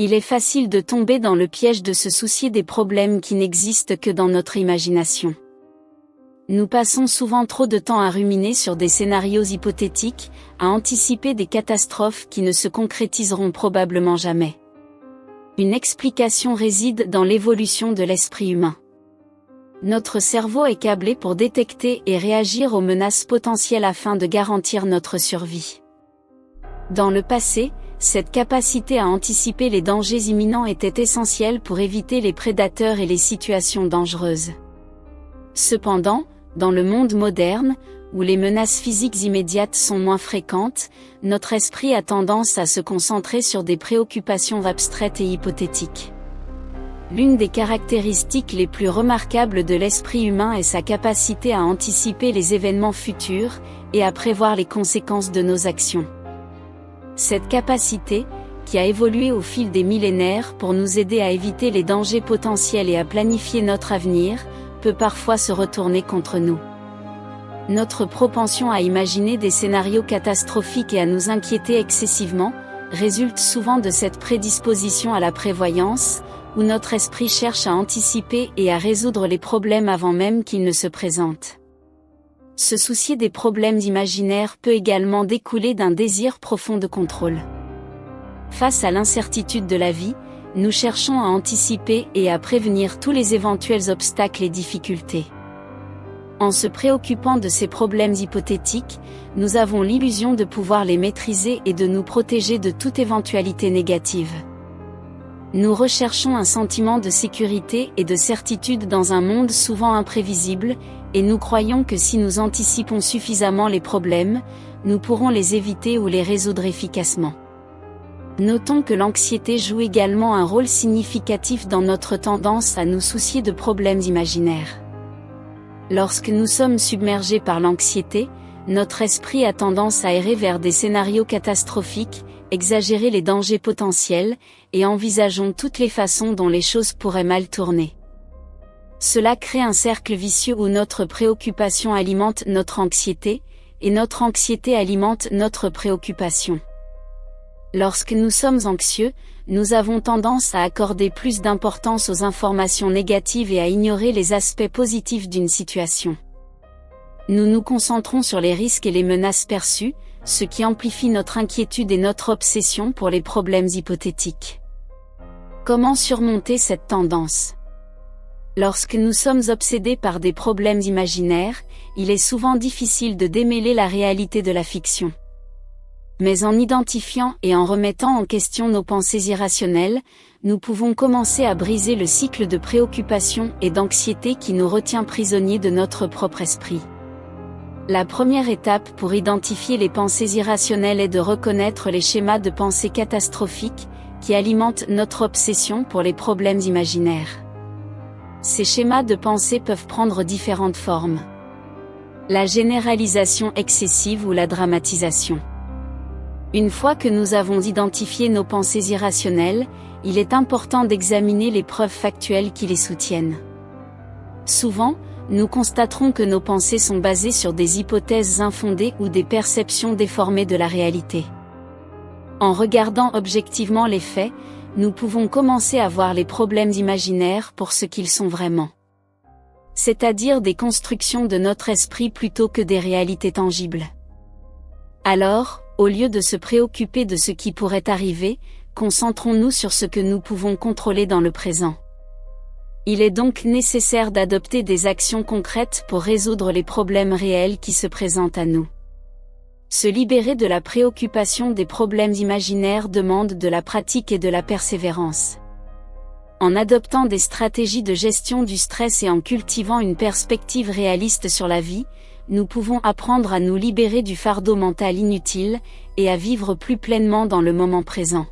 Il est facile de tomber dans le piège de se soucier des problèmes qui n'existent que dans notre imagination. Nous passons souvent trop de temps à ruminer sur des scénarios hypothétiques, à anticiper des catastrophes qui ne se concrétiseront probablement jamais. Une explication réside dans l'évolution de l'esprit humain. Notre cerveau est câblé pour détecter et réagir aux menaces potentielles afin de garantir notre survie. Dans le passé, cette capacité à anticiper les dangers imminents était essentielle pour éviter les prédateurs et les situations dangereuses. Cependant, dans le monde moderne, où les menaces physiques immédiates sont moins fréquentes, notre esprit a tendance à se concentrer sur des préoccupations abstraites et hypothétiques. L'une des caractéristiques les plus remarquables de l'esprit humain est sa capacité à anticiper les événements futurs, et à prévoir les conséquences de nos actions. Cette capacité, qui a évolué au fil des millénaires pour nous aider à éviter les dangers potentiels et à planifier notre avenir, peut parfois se retourner contre nous. Notre propension à imaginer des scénarios catastrophiques et à nous inquiéter excessivement, résulte souvent de cette prédisposition à la prévoyance, où notre esprit cherche à anticiper et à résoudre les problèmes avant même qu'ils ne se présentent. Se soucier des problèmes imaginaires peut également découler d'un désir profond de contrôle. Face à l'incertitude de la vie, nous cherchons à anticiper et à prévenir tous les éventuels obstacles et difficultés. En se préoccupant de ces problèmes hypothétiques, nous avons l'illusion de pouvoir les maîtriser et de nous protéger de toute éventualité négative. Nous recherchons un sentiment de sécurité et de certitude dans un monde souvent imprévisible, et nous croyons que si nous anticipons suffisamment les problèmes, nous pourrons les éviter ou les résoudre efficacement. Notons que l'anxiété joue également un rôle significatif dans notre tendance à nous soucier de problèmes imaginaires. Lorsque nous sommes submergés par l'anxiété, notre esprit a tendance à errer vers des scénarios catastrophiques, exagérer les dangers potentiels, et envisageons toutes les façons dont les choses pourraient mal tourner. Cela crée un cercle vicieux où notre préoccupation alimente notre anxiété, et notre anxiété alimente notre préoccupation. Lorsque nous sommes anxieux, nous avons tendance à accorder plus d'importance aux informations négatives et à ignorer les aspects positifs d'une situation. Nous nous concentrons sur les risques et les menaces perçues, ce qui amplifie notre inquiétude et notre obsession pour les problèmes hypothétiques. Comment surmonter cette tendance ? Lorsque nous sommes obsédés par des problèmes imaginaires, il est souvent difficile de démêler la réalité de la fiction. Mais en identifiant et en remettant en question nos pensées irrationnelles, nous pouvons commencer à briser le cycle de préoccupation et d'anxiété qui nous retient prisonniers de notre propre esprit. La première étape pour identifier les pensées irrationnelles est de reconnaître les schémas de pensée catastrophiques, qui alimentent notre obsession pour les problèmes imaginaires. Ces schémas de pensée peuvent prendre différentes formes. La généralisation excessive ou la dramatisation. Une fois que nous avons identifié nos pensées irrationnelles, il est important d'examiner les preuves factuelles qui les soutiennent. Souvent, nous constaterons que nos pensées sont basées sur des hypothèses infondées ou des perceptions déformées de la réalité. En regardant objectivement les faits, nous pouvons commencer à voir les problèmes imaginaires pour ce qu'ils sont vraiment. C'est-à-dire des constructions de notre esprit plutôt que des réalités tangibles. Alors, au lieu de se préoccuper de ce qui pourrait arriver, concentrons-nous sur ce que nous pouvons contrôler dans le présent. Il est donc nécessaire d'adopter des actions concrètes pour résoudre les problèmes réels qui se présentent à nous. Se libérer de la préoccupation des problèmes imaginaires demande de la pratique et de la persévérance. En adoptant des stratégies de gestion du stress et en cultivant une perspective réaliste sur la vie, nous pouvons apprendre à nous libérer du fardeau mental inutile, et à vivre plus pleinement dans le moment présent.